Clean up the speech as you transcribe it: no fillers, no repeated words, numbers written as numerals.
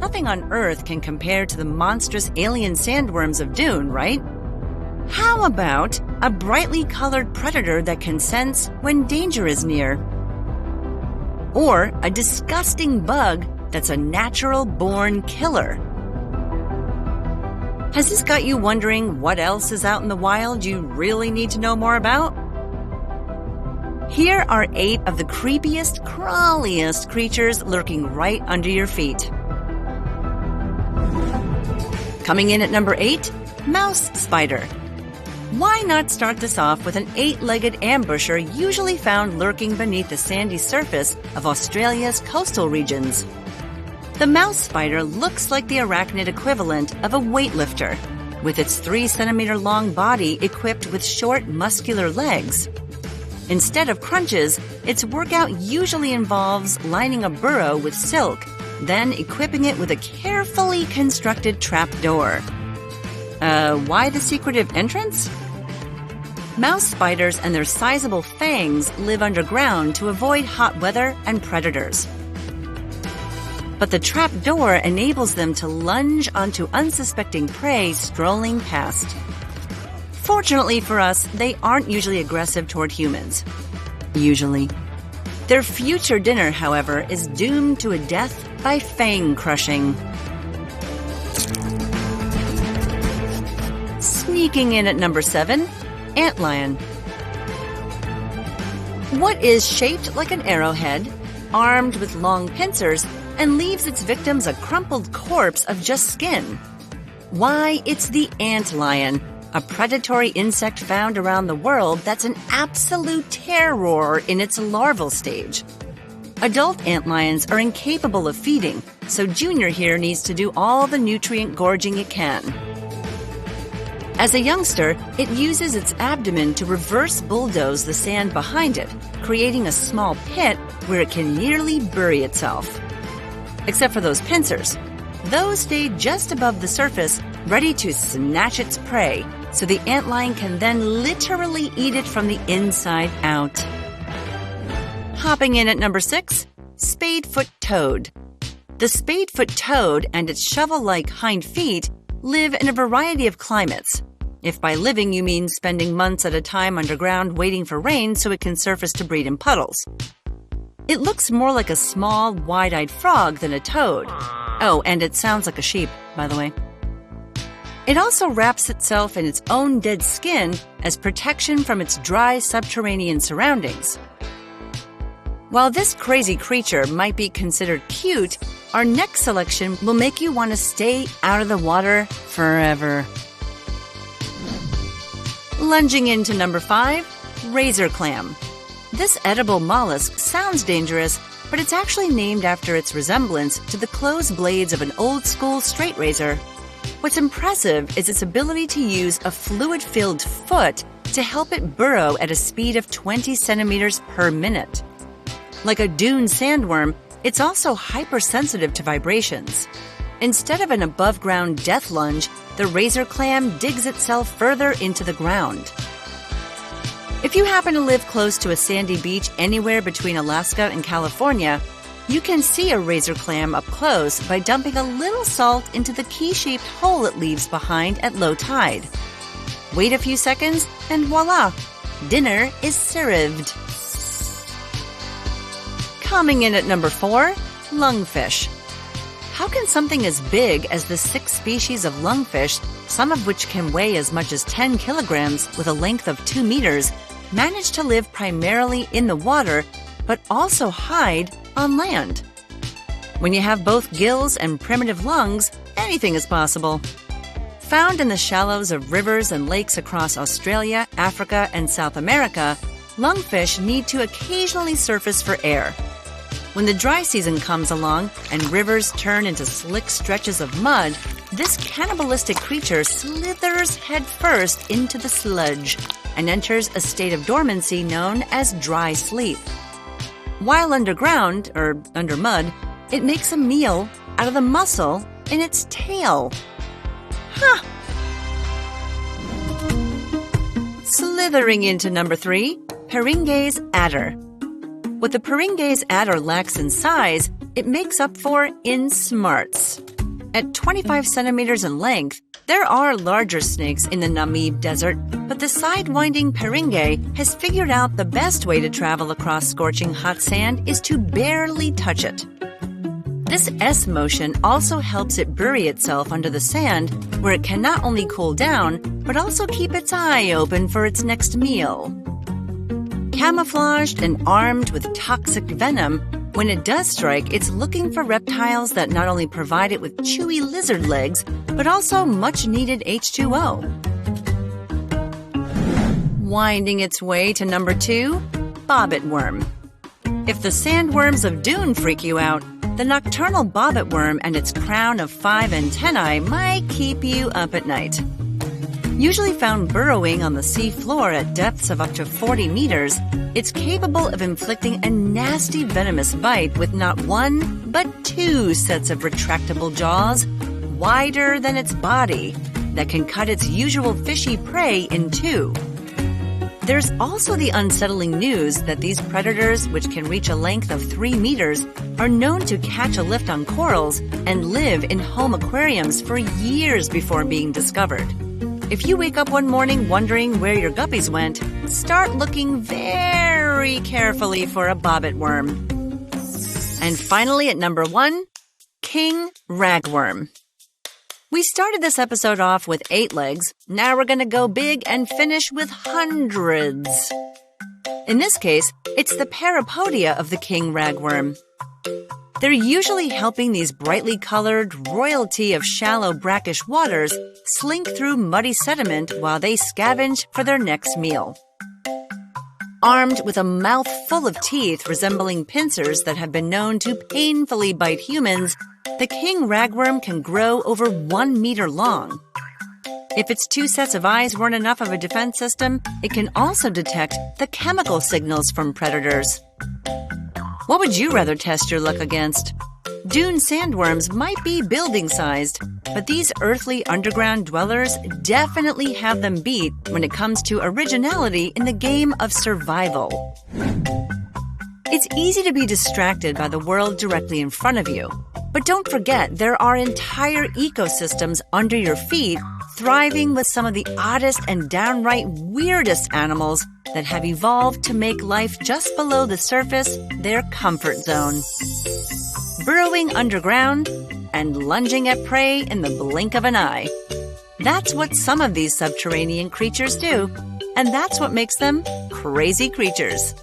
nothing on Earth can compare to the monstrous alien sandworms of Dune, right? How about a brightly colored predator that can sense when danger is near? Or a disgusting bug that's a natural-born killer? Has this got you wondering what else is out in the wild you really need to know more about? Here are 8 of the creepiest, crawliest creatures lurking right under your feet. Coming in at number 8, mouse spider. Why not start this off with an 8-legged ambusher usually found lurking beneath the sandy surface of Australia's coastal regions? The mouse spider looks like the arachnid equivalent of a weightlifter, with its 3-centimeter-long body equipped with short, muscular legs. Instead of crunches, its workout usually involves lining a burrow with silk, then equipping it with a carefully constructed trapdoor. Why the secretive entrance? Mouse spiders and their sizable fangs live underground to avoid hot weather and predators. But the trapdoor enables them to lunge onto unsuspecting prey strolling past. Fortunately for us, they aren't usually aggressive toward humans. Usually. Their future dinner, however, is doomed to a death by fang crushing. Sneaking in at number 7, antlion. What is shaped like an arrowhead, armed with long pincers, and leaves its victims a crumpled corpse of just skin? Why, it's the antlion, a predatory insect found around the world that's an absolute terror in its larval stage. Adult antlions are incapable of feeding, so Junior here needs to do all the nutrient gorging it can. As a youngster, it uses its abdomen to reverse bulldoze the sand behind it, creating a small pit where it can nearly bury itself. Except for those pincers. Those stay just above the surface, ready to snatch its prey, so the antlion can then literally eat it from the inside out. Hopping in at number 6, spadefoot toad. The spadefoot toad and its shovel-like hind feet live in a variety of climates. If by living you mean spending months at a time underground waiting for rain so it can surface to breed in puddles. It looks more like a small, wide-eyed frog than a toad. Oh, and it sounds like a sheep, by the way. It also wraps itself in its own dead skin as protection from its dry subterranean surroundings. While this crazy creature might be considered cute, our next selection will make you want to stay out of the water forever. Lunging into number 5, razor clam. This edible mollusk sounds dangerous, but it's actually named after its resemblance to the closed blades of an old-school straight razor. What's impressive is its ability to use a fluid-filled foot to help it burrow at a speed of 20 centimeters per minute. Like a dune sandworm, it's also hypersensitive to vibrations. Instead of an above-ground death lunge, the razor clam digs itself further into the ground. If you happen to live close to a sandy beach anywhere between Alaska and California, you can see a razor clam up close by dumping a little salt into the key-shaped hole it leaves behind at low tide. Wait a few seconds, and voila! Dinner is served. Coming in at number 4, lungfish. How can something as big as the 6 species of lungfish, some of which can weigh as much as 10 kilograms with a length of 2 meters, manage to live primarily in the water, but also hide on land? When you have both gills and primitive lungs, anything is possible. Found in the shallows of rivers and lakes across Australia, Africa, and South America, lungfish need to occasionally surface for air. When the dry season comes along and rivers turn into slick stretches of mud, this cannibalistic creature slithers headfirst into the sludge and enters a state of dormancy known as dry sleep. While underground, or under mud, it makes a meal out of the muscle in its tail. Huh! Slithering into number 3, Peringue's adder. What the Peringue's adder lacks in size, it makes up for in smarts. At 25 centimeters in length, there are larger snakes in the Namib Desert, but the sidewinding Peringue has figured out the best way to travel across scorching hot sand is to barely touch it. This S motion also helps it bury itself under the sand, where it can not only cool down, but also keep its eye open for its next meal. Camouflaged and armed with toxic venom, when it does strike, it's looking for reptiles that not only provide it with chewy lizard legs, but also much-needed H2O. Winding its way to number 2, bobbit worm. If the sandworms of Dune freak you out, the nocturnal bobbit worm and its crown of 5 antennae might keep you up at night. Usually found burrowing on the sea floor at depths of up to 40 meters, it's capable of inflicting a nasty venomous bite with not 1, but 2 sets of retractable jaws, wider than its body, that can cut its usual fishy prey in 2. There's also the unsettling news that these predators, which can reach a length of 3 meters, are known to catch a lift on corals and live in home aquariums for years before being discovered. If you wake up one morning wondering where your guppies went, start looking very carefully for a bobbit worm. And finally, at number 1, king ragworm. We started this episode off with 8 legs. Now we're going to go big and finish with hundreds. In this case, it's the parapodia of the king ragworm. They're usually helping these brightly colored royalty of shallow brackish waters slink through muddy sediment while they scavenge for their next meal. Armed with a mouth full of teeth resembling pincers that have been known to painfully bite humans, the king ragworm can grow over 1 meter long. If its 2 sets of eyes weren't enough of a defense system, it can also detect the chemical signals from predators. What would you rather test your luck against? Dune sandworms might be building-sized, but these earthly underground dwellers definitely have them beat when it comes to originality in the game of survival. It's easy to be distracted by the world directly in front of you, but don't forget there are entire ecosystems under your feet thriving with some of the oddest and downright weirdest animals that have evolved to make life just below the surface their comfort zone. Burrowing underground and lunging at prey in the blink of an eye. That's what some of these subterranean creatures do, and that's what makes them crazy creatures.